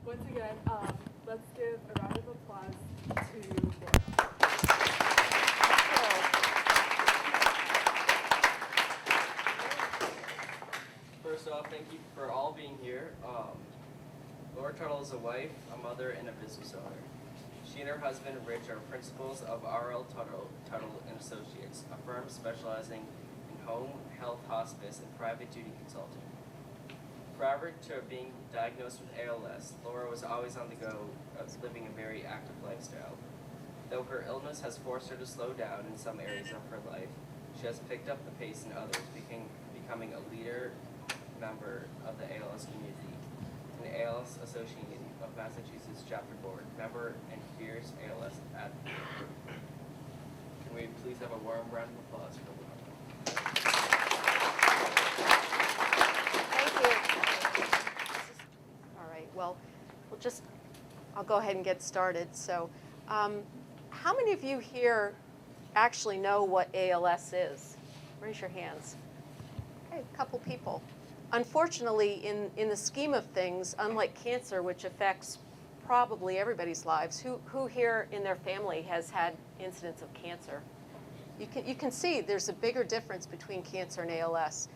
Once again, let's give a round of applause to Laura. First off, thank you for all being here. Laura Tuttle is a wife, a mother, and a business owner. She and her husband, Rich, are principals of R.L. Tuttle and Associates, a firm specializing in home, health, hospice, and private duty consulting. Prior to being diagnosed with ALS, Laura was always on the go, living a very active lifestyle. Though her illness has forced her to slow down in some areas of her life, she has picked up the pace in others, becoming a leader member of the ALS community, an ALS Association of Massachusetts chapter board member, and fierce ALS advocate. Can we please have a warm round of applause for Laura? Thank you. All right, well, I'll go ahead and get started. So, how many of you here actually know what ALS is? Raise your hands. Okay, a couple people. Unfortunately, in the scheme of things, unlike cancer, which affects probably everybody's lives, who here in their family has had incidents of cancer? You can see there's a bigger difference between cancer and ALS.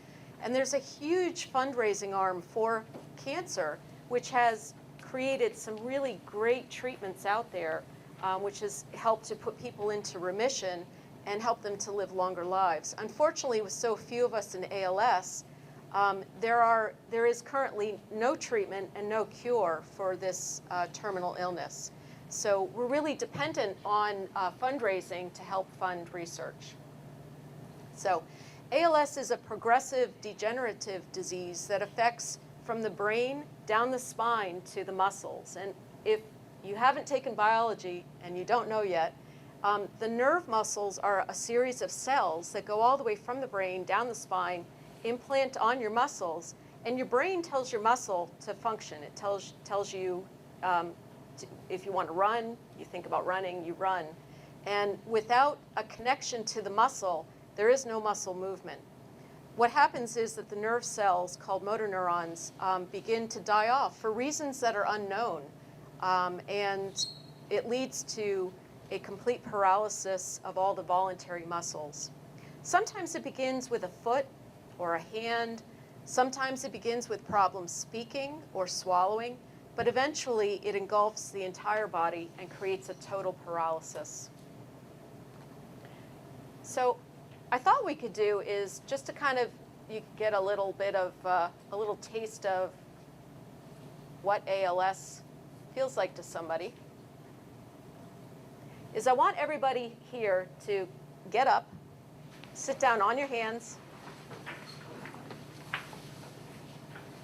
And there's a huge fundraising arm for cancer, which has created some really great treatments out there, which has helped to put people into remission and help them to live longer lives. Unfortunately, with so few of us in ALS, there is currently no treatment and no cure for this terminal illness. So we're really dependent on fundraising to help fund research. So ALS is a progressive degenerative disease that affects from the brain down the spine to the muscles. And if you haven't taken biology and you don't know yet, the nerve muscles are a series of cells that go all the way from the brain down the spine, implant on your muscles, and your brain tells your muscle to function. It tells you if you want to run, you think about running, you run. And without a connection to the muscle, there is no muscle movement. What happens is that the nerve cells, called motor neurons, begin to die off for reasons that are unknown. And it leads to a complete paralysis of all the voluntary muscles. Sometimes it begins with a foot or a hand. Sometimes it begins with problems speaking or swallowing, but eventually it engulfs the entire body and creates a total paralysis. So I thought we could do is just to kind of, you get a little bit of, a little taste of what ALS feels like to somebody, is I want everybody here to get up, sit down on your hands,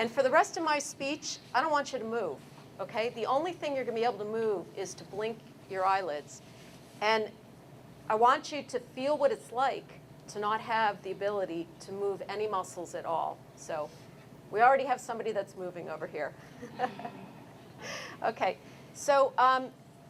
and for the rest of my speech, I don't want you to move, okay? The only thing you're gonna be able to move is to blink your eyelids. And I want you to feel what it's like to not have the ability to move any muscles at all. So we already have somebody that's moving over here. Okay, so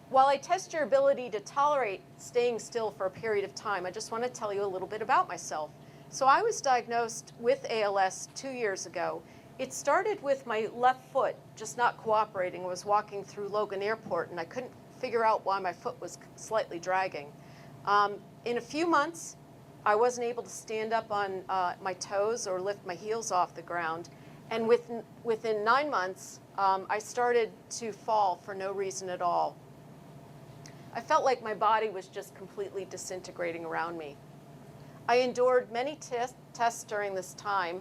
while I test your ability to tolerate staying still for a period of time, I just want to tell you a little bit about myself. So I was diagnosed with ALS 2 years ago. It started with my left foot just not cooperating. I was walking through Logan Airport and I couldn't figure out why my foot was slightly dragging. In a few months, I wasn't able to stand up on my toes or lift my heels off the ground. And within 9 months, I started to fall for no reason at all. I felt like my body was just completely disintegrating around me. I endured many tests during this time,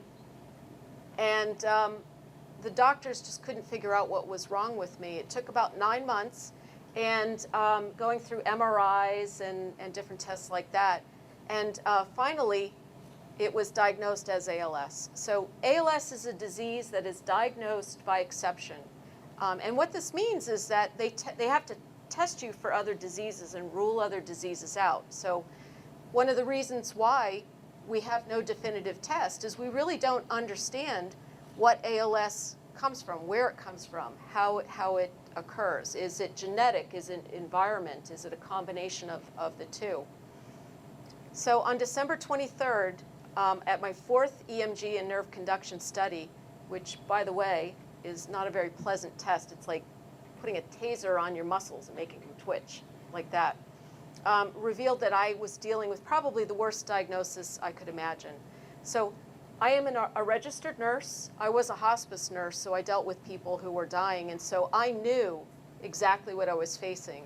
and the doctors just couldn't figure out what was wrong with me. It took about 9 months, and going through MRIs and different tests like that. And finally, it was diagnosed as ALS. So ALS is a disease that is diagnosed by exception. And what this means is that they have to test you for other diseases and rule other diseases out. So one of the reasons why we have no definitive test is we really don't understand what ALS comes from, where it comes from, how it occurs. Is it genetic? Is it environment? Is it a combination of the two? So on December 23rd, at my 4th EMG and nerve conduction study, which, by the way, is not a very pleasant test. It's like putting a taser on your muscles and making them twitch, like that. Revealed that I was dealing with probably the worst diagnosis I could imagine. So I am a registered nurse. I was a hospice nurse, so I dealt with people who were dying, and so I knew exactly what I was facing.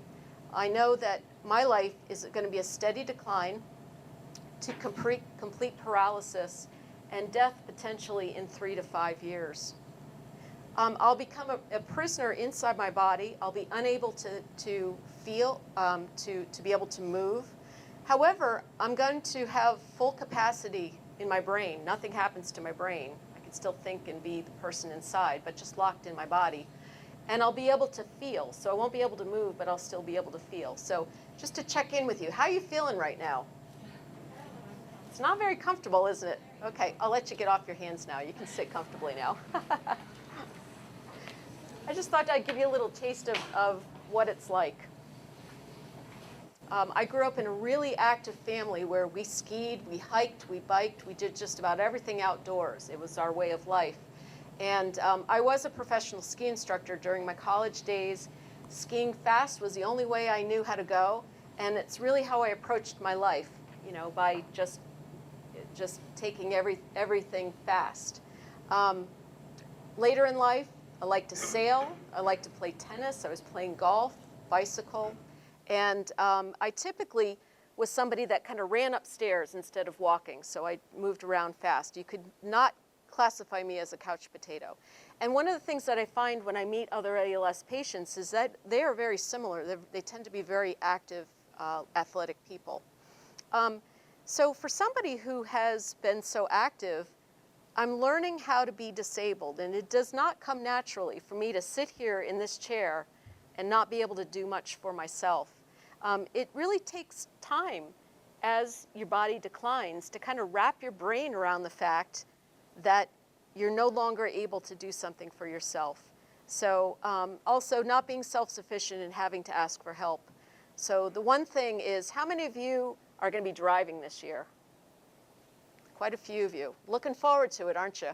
I know that my life is going to be a steady decline to complete paralysis and death potentially in 3 to 5 years. I'll become a prisoner inside my body. I'll be unable to feel, to be able to move. However, I'm going to have full capacity in my brain. Nothing happens to my brain. I can still think and be the person inside, but just locked in my body. And I'll be able to feel. So I won't be able to move, but I'll still be able to feel. So just to check in with you, how are you feeling right now? It's not very comfortable, isn't it? Okay, I'll let you get off your hands now. You can sit comfortably now. I just thought I'd give you a little taste of what it's like. I grew up in a really active family where we skied, we hiked, we biked, we did just about everything outdoors. It was our way of life. And I was a professional ski instructor during my college days. Skiing fast was the only way I knew how to go, and it's really how I approached my life, you know, by just taking everything fast. Later in life, I liked to sail, I liked to play tennis, I was playing golf, bicycle, and I typically was somebody that kind of ran upstairs instead of walking, so I moved around fast. You could not classify me as a couch potato. And one of the things that I find when I meet other ALS patients is that they are very similar. They tend to be very active, athletic people. So for somebody who has been so active, I'm learning how to be disabled, and it does not come naturally for me to sit here in this chair and not be able to do much for myself. It really takes time as your body declines to kind of wrap your brain around the fact that you're no longer able to do something for yourself. So also not being self-sufficient and having to ask for help. So the one thing is, how many of you are going to be driving this year? Quite a few of you. Looking forward to it, aren't you?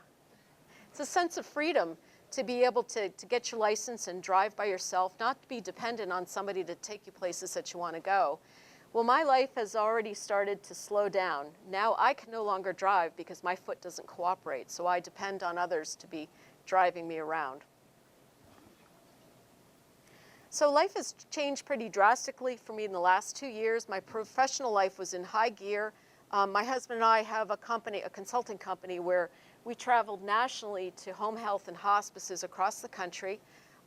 It's a sense of freedom to be able to get your license and drive by yourself, not to be dependent on somebody to take you places that you want to go. Well, my life has already started to slow down. Now I can no longer drive because my foot doesn't cooperate, so I depend on others to be driving me around. So life has changed pretty drastically for me in the last 2 years. My professional life was in high gear. My husband and I have a company, a consulting company, where we traveled nationally to home health and hospices across the country.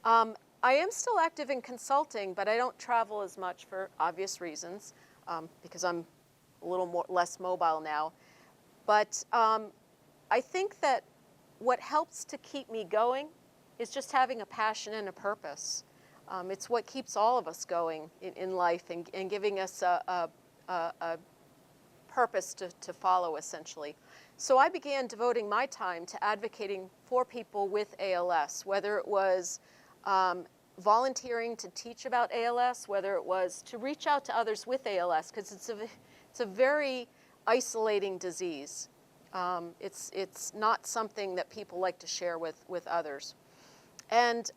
I am still active in consulting, but I don't travel as much for obvious reasons, because I'm a little less mobile now. But I think that what helps to keep me going is just having a passion and a purpose. It's what keeps all of us going in life and giving us a purpose to follow, essentially. So I began devoting my time to advocating for people with ALS, whether it was volunteering to teach about ALS, whether it was to reach out to others with ALS, because it's a very isolating disease. It's not something that people like to share with others. And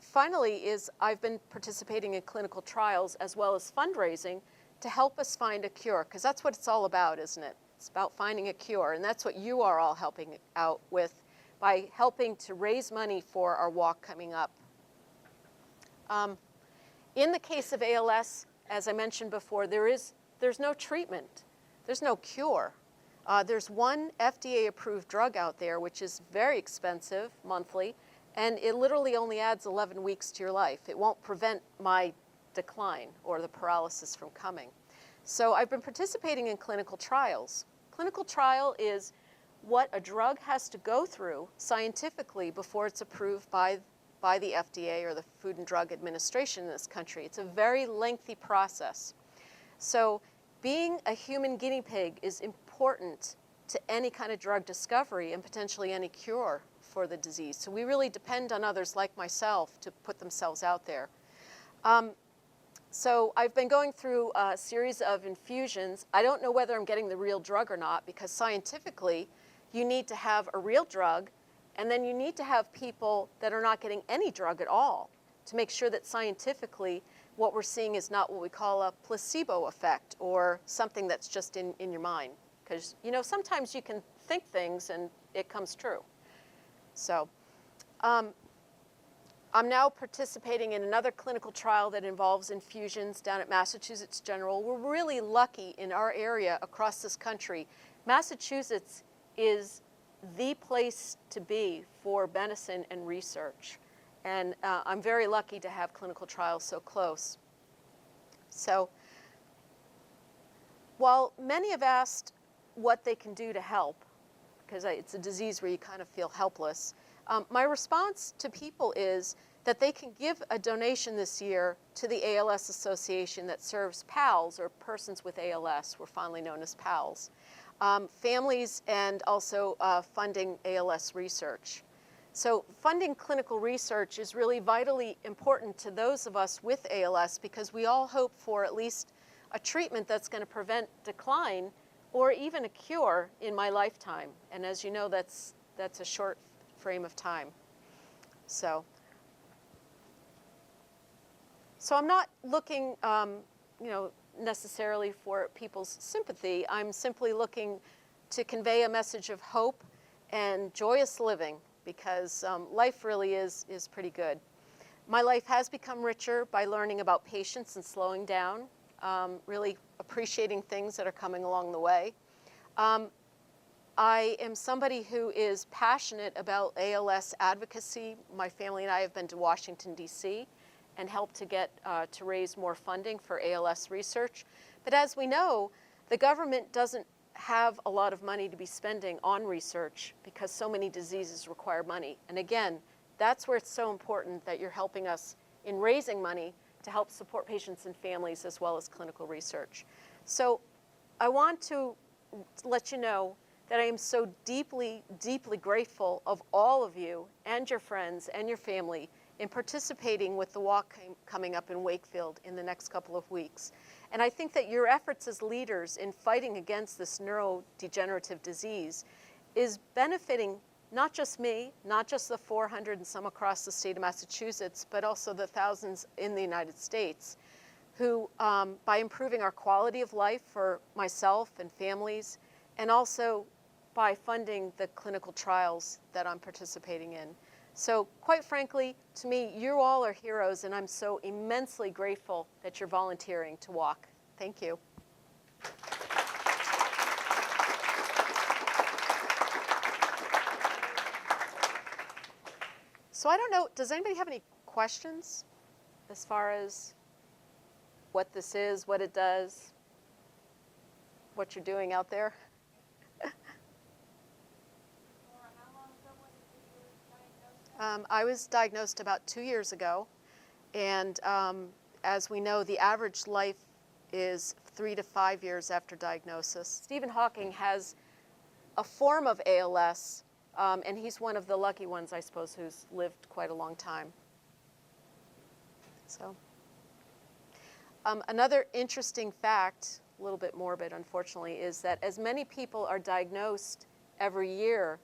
finally I've been participating in clinical trials as well as fundraising to help us find a cure, because that's what it's all about, isn't it? It's about finding a cure, and that's what you are all helping out with by helping to raise money for our walk coming up. In the case of ALS, as I mentioned before, there's no treatment. There's no cure. There's one FDA-approved drug out there, which is very expensive monthly, and it literally only adds 11 weeks to your life. It won't prevent my decline or the paralysis from coming. So I've been participating in clinical trials. Clinical trial is what a drug has to go through scientifically before it's approved by the FDA or the Food and Drug Administration in this country. It's a very lengthy process. So being a human guinea pig is important to any kind of drug discovery and potentially any cure for the disease. So we really depend on others like myself to put themselves out there. So I've been going through a series of infusions. I don't know whether I'm getting the real drug or not, because scientifically you need to have a real drug, and then you need to have people that are not getting any drug at all. to make sure that scientifically what we're seeing is not what we call a placebo effect or something that's just in your mind. Because, you know, sometimes you can think things and it comes true. So I'm now participating in another clinical trial that involves infusions down at Massachusetts General. We're really lucky in our area across this country. Massachusetts is the place to be for medicine and research. And I'm very lucky to have clinical trials so close. So while many have asked what they can do to help, because it's a disease where you kind of feel helpless, my response to people is that they can give a donation this year to the ALS Association that serves PALS, or persons with ALS. We're fondly known as PALS. Families, and also funding ALS research. So funding clinical research is really vitally important to those of us with ALS, because we all hope for at least a treatment that's going to prevent decline or even a cure in my lifetime. And as you know, that's a short frame of time. So I'm not looking, you know, necessarily for people's sympathy. I'm simply looking to convey a message of hope and joyous living, because life really is pretty good. My life has become richer by learning about patience and slowing down, really appreciating things that are coming along the way. I am somebody who is passionate about ALS advocacy. My family and I have been to Washington, D.C. and helped to get to raise more funding for ALS research. But as we know, the government doesn't have a lot of money to be spending on research because so many diseases require money. And again, that's where it's so important that you're helping us in raising money to help support patients and families as well as clinical research. So I want to let you know that I am so deeply, deeply grateful of all of you and your friends and your family in participating with the walk coming up in Wakefield in the next couple of weeks. And I think that your efforts as leaders in fighting against this neurodegenerative disease is benefiting not just me, not just the 400 and some across the state of Massachusetts, but also the thousands in the United States who, by improving our quality of life for myself and families, and also by funding the clinical trials that I'm participating in. So quite frankly, to me, you all are heroes, and I'm so immensely grateful that you're volunteering to walk. Thank you. So I don't know, does anybody have any questions as far as what this is, what it does, what you're doing out there? I was diagnosed about 2 years ago, and as we know, the average life is 3 to 5 years after diagnosis. Stephen Hawking has a form of ALS, and he's one of the lucky ones, I suppose, who's lived quite a long time. So, another interesting fact, a little bit morbid, unfortunately, is that as many people are diagnosed every year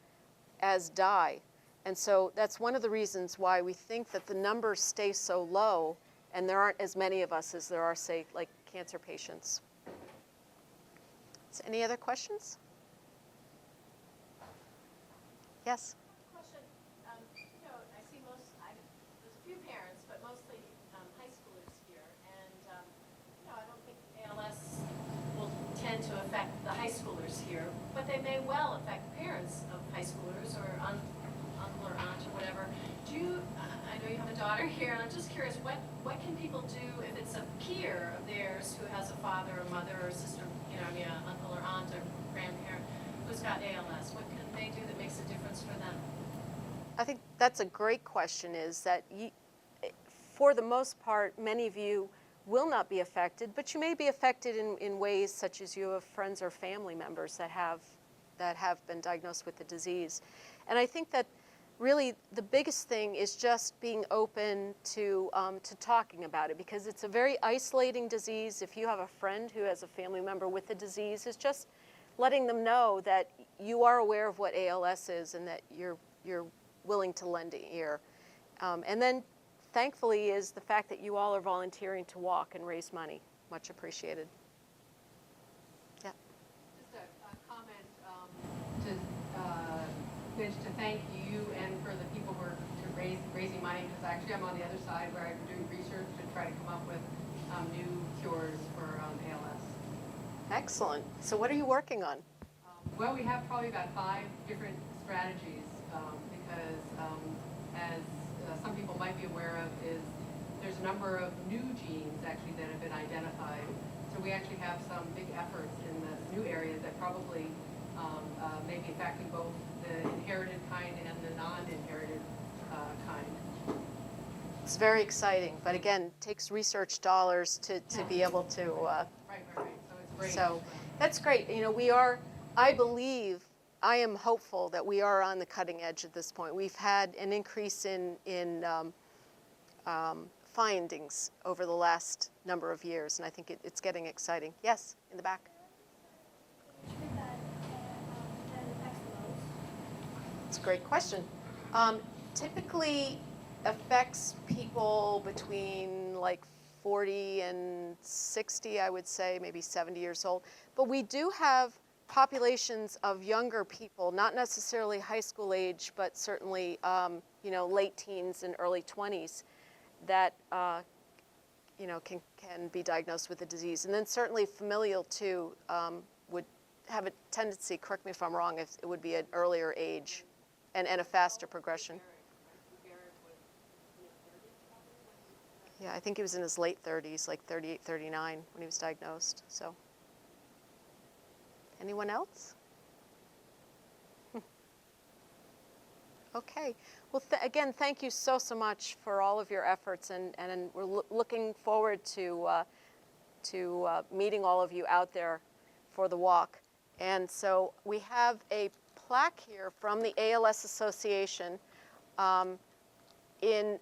as die. And so that's one of the reasons why we think that the numbers stay so low and there aren't as many of us as there are, say, like cancer patients. So any other questions? Yes? Question. You know, I see there's a few parents, but mostly high schoolers here. And, you know, I don't think ALS will tend to affect the high schoolers here, but they may well affect parents of high schoolers or uncle or aunt or whatever. I know you have a daughter here, and I'm just curious, what can people do if it's a peer of theirs who has a father or mother or sister, you know, I mean, an uncle or aunt or grandparent who's got ALS? What can they do that makes a difference for them? I think that's a great question, is that for the most part, many of you will not be affected, but you may be affected in ways such as you have friends or family members that have been diagnosed with the disease. And I think that really the biggest thing is just being open to talking about it, because it's a very isolating disease. If you have a friend who has a family member with the disease, it's just letting them know that you are aware of what ALS is and that you're willing to lend an ear. And then thankfully, is the fact that you all are volunteering to walk and raise money. Much appreciated. Yeah. Just a comment Mitch, to thank you and for the people who are raising money, because actually I'm on the other side where I'm doing research to try to come up with new cures for ALS. Excellent. So what are you working on? Well, we have probably about 5 different strategies because as some people might be aware of is there's a number of new genes actually that have been identified. So we actually have some big efforts in this new area that probably may be affecting both the inherited kind and the non-inherited kind. It's very exciting, but again, it takes research dollars to be able to. Right. So it's great. So that's great. You know, we are, I believe, I am hopeful that we are on the cutting edge at this point. We've had an increase in findings over the last number of years, and I think it's getting exciting. Yes, in the back. It's a great question. Typically affects people between like 40 and 60, I would say, maybe 70 years old. But we do have populations of younger people, not necessarily high school age, but certainly you know, late teens and early 20s that you know, can be diagnosed with the disease. And then certainly familial too would have a tendency, correct me if I'm wrong, if it would be an earlier age and a faster progression. Yeah, I think he was in his late 30s, like 38, 39 when he was diagnosed. So, anyone else? Okay. Well, again, thank you so much for all of your efforts, and we're looking forward to meeting all of you out there for the walk. And so we have a plaque here from the ALS Association in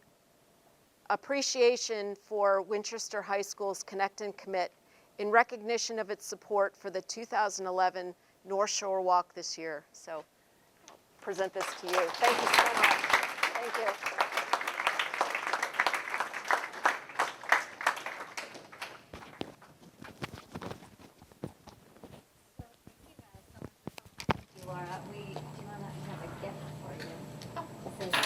appreciation for Winchester High School's Connect and Commit in recognition of its support for the 2011 North Shore Walk this year. So I'll present this to you. Thank you so much. Thank you. Laura, we have a gift for you. So thank you.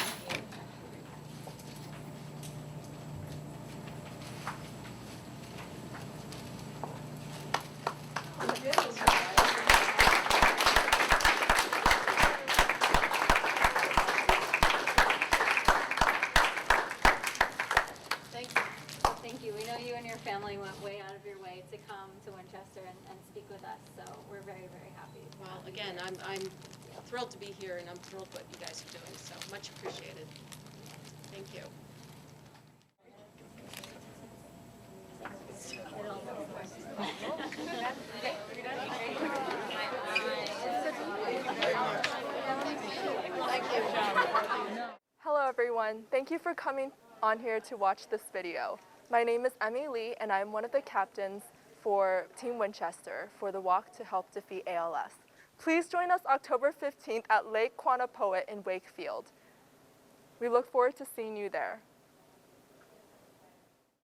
Thank you. We know you and your family went way out of your way to come to Winchester and speak with us, so we're very, very happy. Well, again, I'm thrilled to be here, and I'm thrilled what you guys are doing, so much appreciated. Thank you. Hello everyone, thank you for coming on here to watch this video. My name is Emmy Lee and I'm one of the captains for Team Winchester for the Walk to Help Defeat ALS. Please join us October 15th at Lake Quannapoit in Wakefield. We look forward to seeing you there.